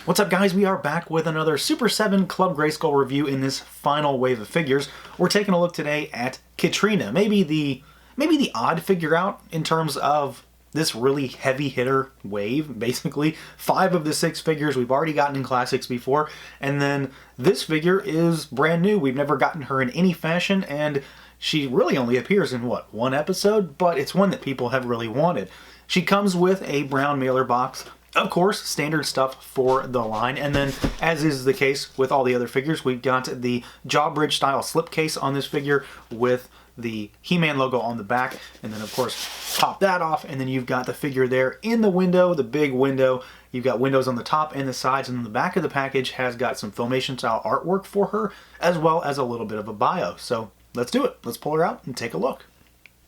What's up, guys? We are back with another Super 7 Club Grayskull review in this final wave of figures. We're taking a look today at KITTRINA, maybe the odd figure out in terms of this really heavy hitter wave. Basically, 5 of the 6 figures we've already gotten in classics before, and then this figure is brand new. We've never gotten her in any fashion, and she really only appears in, what, 1 episode? But it's one that people have really wanted. She comes with a brown mailer box. Of course, standard stuff for the line, and then, as is the case with all the other figures, we've got the Jawbridge style slipcase on this figure with the He-Man logo on the back, and then of course pop that off, and then you've got the figure there in the window, the big window. You've got windows on the top and the sides, and then the back of the package has got some Filmation style artwork for her, as well as a little bit of a bio. So let's do it. Let's pull her out and take a look.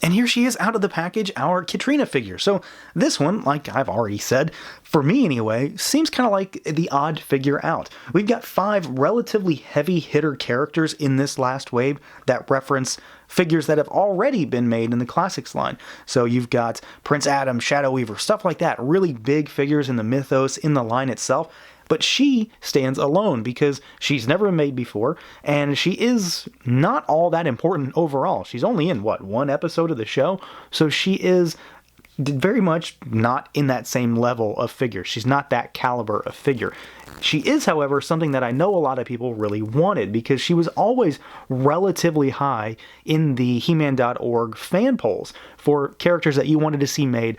And here she is out of the package, our KITTRINA figure. So this one, like I've already said, for me anyway, seems kind of like the odd figure out. We've got 5 relatively heavy hitter characters in this last wave that reference figures that have already been made in the classics line. So you've got Prince Adam, Shadow Weaver, stuff like that. Really big figures in the mythos, in the line itself. But she stands alone because she's never been made before, and she is not all that important overall. She's only in, what, 1 episode of the show? So she is very much not in that same level of figure. She's not that caliber of figure. She is, however, something that I know a lot of people really wanted because she was always relatively high in the He-Man.org fan polls for characters that you wanted to see made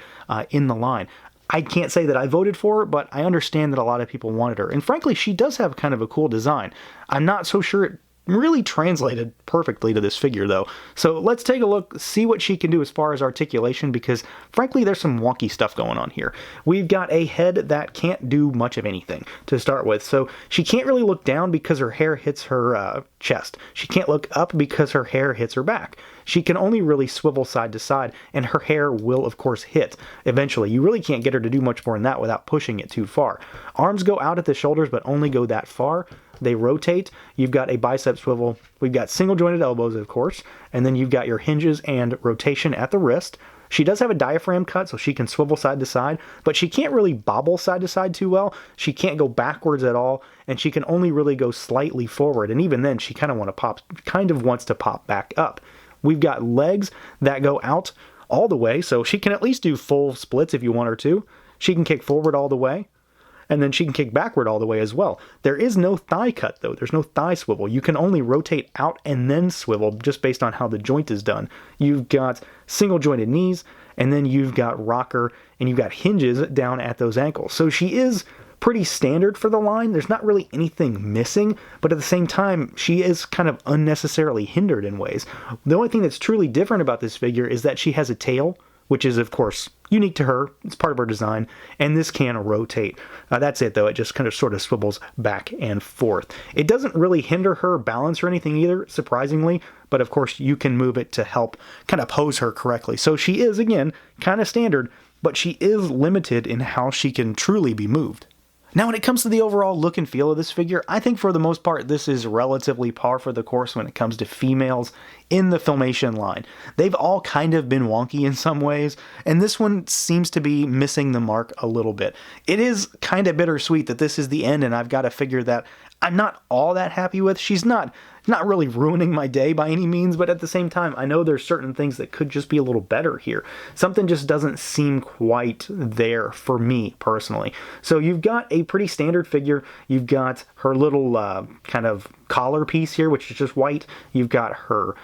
in the line. I can't say that I voted for her, but I understand that a lot of people wanted her. And frankly, she does have kind of a cool design. I'm not so sure it really translated perfectly to this figure, though. So let's take a look, see what she can do as far as articulation, because frankly, there's some wonky stuff going on here. We've got a head that can't do much of anything to start with. So she can't really look down because her hair hits her chest. She can't look up because her hair hits her back. She can only really swivel side to side, and her hair will, of course, hit eventually. You really can't get her to do much more than that without pushing it too far. Arms go out at the shoulders, but only go that far. They rotate. You've got a bicep swivel. We've got single jointed elbows, of course, and then you've got your hinges and rotation at the wrist. She does have a diaphragm cut, so she can swivel side to side, but she can't really bobble side to side too well. She can't go backwards at all, and she can only really go slightly forward, and even then, she kind of wants to pop back up. We've got legs that go out all the way, so she can at least do full splits if you want her to. She can kick forward all the way, and then she can kick backward all the way as well. There is no thigh cut, though. There's no thigh swivel. You can only rotate out and then swivel just based on how the joint is done. You've got single jointed knees, and then you've got rocker, and you've got hinges down at those ankles. So she is pretty standard for the line. There's not really anything missing, but at the same time, she is kind of unnecessarily hindered in ways. The only thing that's truly different about this figure is that she has a tail, which is, of course, unique to her. It's part of her design, and this can rotate. That's it, though. It just kind of sort of swivels back and forth. It doesn't really hinder her balance or anything either, surprisingly, but of course, you can move it to help kind of pose her correctly. So she is, again, kind of standard, but she is limited in how she can truly be moved. Now, when it comes to the overall look and feel of this figure, I think for the most part, this is relatively par for the course when it comes to females in the Filmation line. They've all kind of been wonky in some ways, and this one seems to be missing the mark a little bit. It is kind of bittersweet that this is the end, and I've got a figure that I'm not all that happy with. She's not really ruining my day by any means, but at the same time, I know there's certain things that could just be a little better here. Something just doesn't seem quite there for me personally. So you've got a pretty standard figure. You've got her little kind of collar piece here, which is just white. You've got her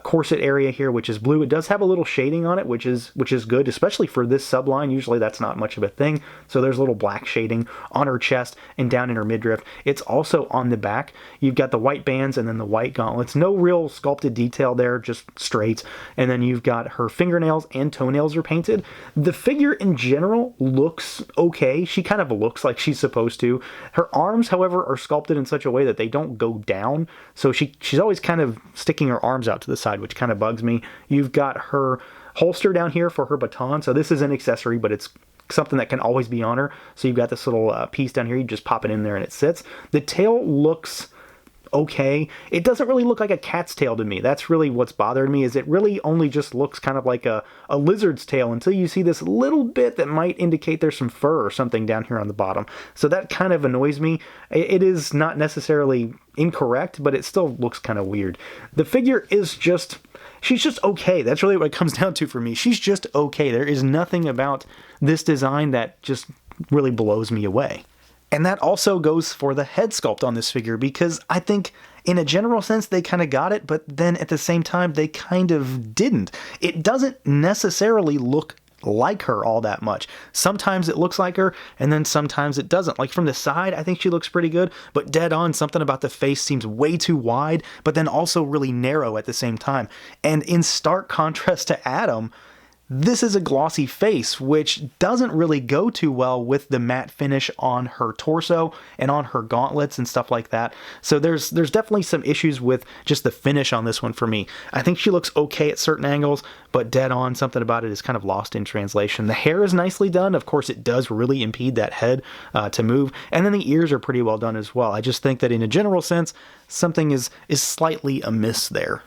corset area here, which is blue. It does have a little shading on it, which is good, especially for this subline. Usually that's not much of a thing. So there's a little black shading on her chest and down in her midriff. It's also on the back. You've got the white bands and then the white gauntlets. No real sculpted detail there, just straight. And then you've got her fingernails and toenails are painted. The figure in general looks okay. She kind of looks like she's supposed to. Her arms, however, are sculpted in such a way that they don't go down. So she's always kind of sticking her arms out to the side, which kind of bugs me. You've got her holster down here for her baton. So this is an accessory, but it's something that can always be on her. So you've got this little piece down here. You just pop it in there and it sits. The tail looks okay. It doesn't really look like a cat's tail to me. That's really what's bothered me, is it really only just looks kind of like a lizard's tail until you see this little bit that might indicate there's some fur or something down here on the bottom. So that kind of annoys me. It is not necessarily incorrect, but it still looks kind of weird. The figure is just... she's just okay. That's really what it comes down to for me. She's just okay. There is nothing about this design that just really blows me away. And that also goes for the head sculpt on this figure, because I think in a general sense they kind of got it, but then at the same time they kind of didn't. It doesn't necessarily look like her all that much. Sometimes it looks like her, and then sometimes it doesn't. Like from the side, I think she looks pretty good, but dead on, something about the face seems way too wide, but then also really narrow at the same time. And in stark contrast to Adam, this is a glossy face, which doesn't really go too well with the matte finish on her torso and on her gauntlets and stuff like that. So there's definitely some issues with just the finish on this one for me. I think she looks okay at certain angles, but dead on, something about it is kind of lost in translation. The hair is nicely done. Of course, it does really impede that head to move. And then the ears are pretty well done as well. I just think that in a general sense, something is slightly amiss there.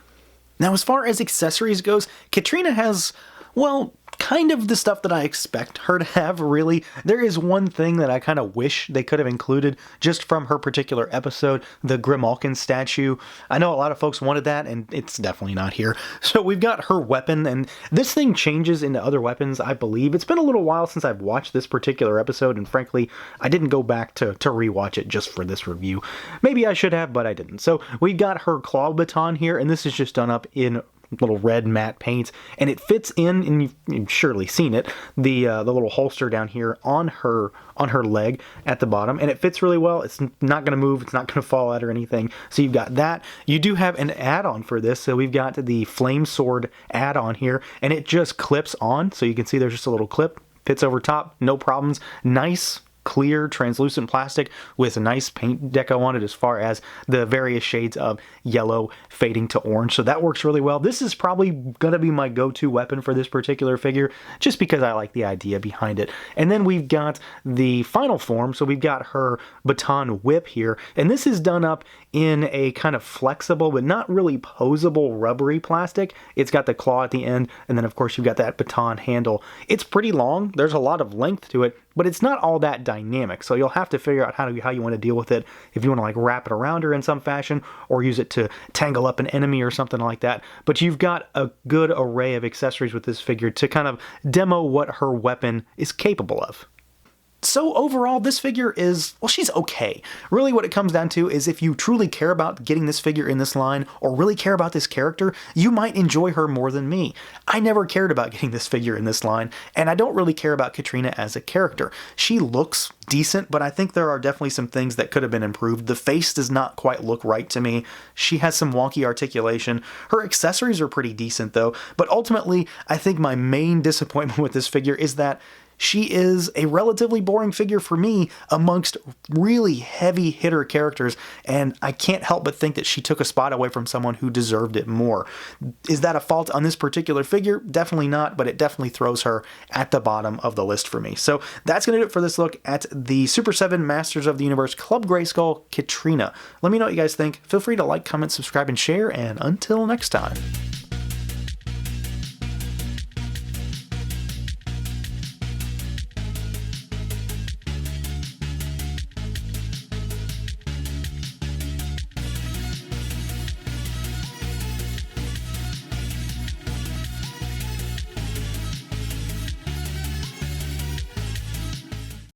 Now, as far as accessories goes, KITTRINA has... well, kind of the stuff that I expect her to have, really. There is one thing that I kind of wish they could have included just from her particular episode, the Grimalkin statue. I know a lot of folks wanted that, and it's definitely not here. So we've got her weapon, and this thing changes into other weapons, I believe. It's been a little while since I've watched this particular episode, and frankly, I didn't go back to rewatch it just for this review. Maybe I should have, but I didn't. So we've got her claw baton here, and this is just done up in little red matte paint, and it fits in, and you've surely seen it, the little holster down here on her leg at the bottom, and it fits really well. It's not going to move, it's not going to fall out or anything. So you've got that. You do have an add-on for this, so we've got the flame sword add-on here, and it just clips on, so you can see there's just a little clip, fits over top, no problems. Nice clear translucent plastic with a nice paint deco on it as far as the various shades of yellow fading to orange. So that works really well. This is probably going to be my go-to weapon for this particular figure just because I like the idea behind it. And then we've got the final form. So we've got her baton whip here. And this is done up in a kind of flexible but not really posable rubbery plastic. It's got the claw at the end, and then of course you've got that baton handle. It's pretty long. There's a lot of length to it, but it's not all that dynamic, so you'll have to figure out how you want to deal with it, if you want to like wrap it around her in some fashion or use it to tangle up an enemy or something like that. But you've got a good array of accessories with this figure to kind of demo what her weapon is capable of. So overall, this figure is, well, she's okay. Really what it comes down to is if you truly care about getting this figure in this line or really care about this character, you might enjoy her more than me. I never cared about getting this figure in this line, and I don't really care about KITTRINA as a character. She looks decent, but I think there are definitely some things that could have been improved. The face does not quite look right to me. She has some wonky articulation. Her accessories are pretty decent though, but ultimately, I think my main disappointment with this figure is that she is a relatively boring figure for me amongst really heavy hitter characters, and I can't help but think that she took a spot away from someone who deserved it more. Is that a fault on this particular figure? Definitely not, but it definitely throws her at the bottom of the list for me. So that's going to do it for this look at the Super7 Masters of the Universe Club Grayskull KITTRINA. Let me know what you guys think. Feel free to like, comment, subscribe, and share, and until next time.